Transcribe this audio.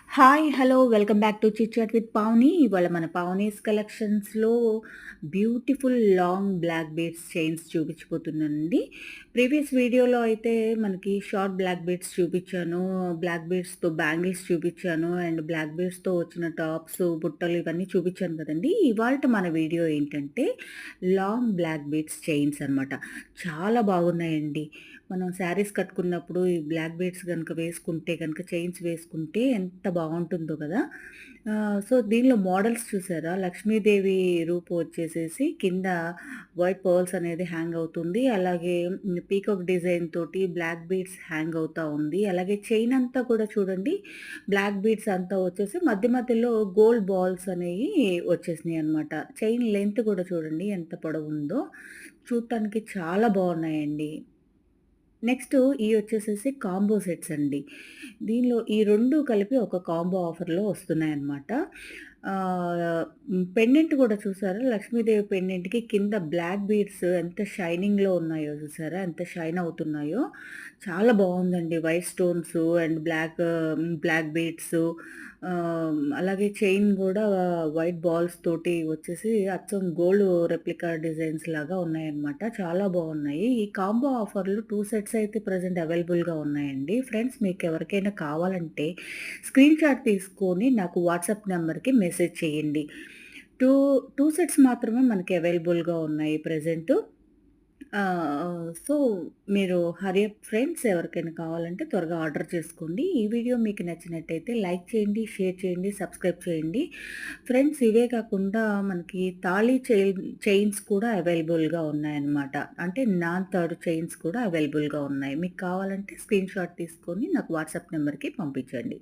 Hi! Hello! Welcome back to chit chat with Pavani. ఇవాళ మన పావనీస్ కలెక్షన్స్‌లో beautiful long black beads chains చూపించబోతున్నానండి. Previous వీడియోలో అయితే మనకి షార్ట్ బ్లాక్ బీడ్స్ చూపించాను. బ్లాక్ బీడ్స్‌తో బ్యాంగిల్స్ చూపించాను. అండ్ బ్లాక్ బీడ్స్‌తో వచ్చిన టాప్స్, బుట్టలు ఇవన్నీ చూపించాను కదండీ! ఇవాల్ట మన వీడియో ఏంటంటే లాంగ్ బ్లాక్ బీడ్స్ చైన్స్ అనమాట. చాలా బాగున్నాయండి. మనం శారీస్ కట్టుకున్నప్పుడు ఈ బ్లాక్ బీడ్స్ గనుక వేసుకుంటే గనుక చైన్స్ వేసుకుంటే ఎంత బావుంటుందో కదా! సో, దీనిలో మోడల్స్ చూసారా? లక్ష్మీదేవి రూపు వచ్చేసేసి కింద వైట్ పర్ల్స్ అనేది హ్యాంగ్ అవుతుంది. అలాగే పీకాక్ డిజైన్ తోటి బ్లాక్ బీడ్స్ హ్యాంగ్ అవుతా ఉంది. అలాగే చైన్ అంతా కూడా చూడండి బ్లాక్ బీడ్స్ అంతా వచ్చేసి మధ్య మధ్యలో గోల్డ్ బాల్స్ అనేవి వచ్చేసినాయి అనమాట. చైన్ లెంత్ కూడా చూడండి ఎంత పొడవుందో. చూడటానికి చాలా బావున్నాయండి. నెక్స్ట్ ఇయొచ్చేసేసి కాంబో సెట్స్ అండి. దీనిలో ఈ 2 కలిపి ఒక కాంబో ఆఫర్‌లో వస్తున్నాయన్నమాట. పెండెంట్ కూడా చూసారా? లక్ష్మీదేవి పెండెంట్‌కి కింద బ్లాక్ బీడ్స్ ఎంత షైనింగ్‌లో ఉన్నాయో చూసారా? ఎంత షైన్ అవుతున్నాయో. చాలా బావుందండి. White stones and black beads అలాగే చైన్ గూడా వైట్ బాల్స్ తోటి వచ్చేసి అచ్చం గోల్డ్ రెప్లికా డిజైన్స్ లాగా ఉన్నాయన్నమాట. చాలా బావున్నాయి. ఈ కాంబో ఆఫర్‌లో 2 సెట్స్ అయితే ప్రెజెంట్ అవైలబుల్‌గా ఉన్నాయండి. ఫ్రెండ్స్ మీకెవరికైనా కావాలంటే స్క్రీన్ షాట్ తీసుకొని నాకు వాట్సాప్ నంబర్‌కి మెసేజ్ చేయండి. 2 సెట్స్ మాత్రమే మనకి అవైలబుల్‌గా ఉన్నాయి ప్రెజెంటు. సో, మీరు హరి అప్ ఫ్రెండ్స్ ఎవరికైనా కావాలంటే త్వరగా ఆర్డర్ చేసుకోండి. ఈ వీడియో మీకు నచ్చినట్టయితే లైక్ చేయండి, షేర్ చేయండి, సబ్స్క్రైబ్ చేయండి. ఫ్రెండ్స్ ఇవే కాకుండా మనకి తాళి చైన్స్ కూడా అవైలబుల్‌గా ఉన్నాయన్నమాట. అంటే నాన్ తాడు చైన్స్ కూడా అవైలబుల్‌గా ఉన్నాయి. మీకు కావాలంటే స్క్రీన్ షాట్ తీసుకొని నాకు వాట్సాప్ నంబర్‌కి పంపించండి.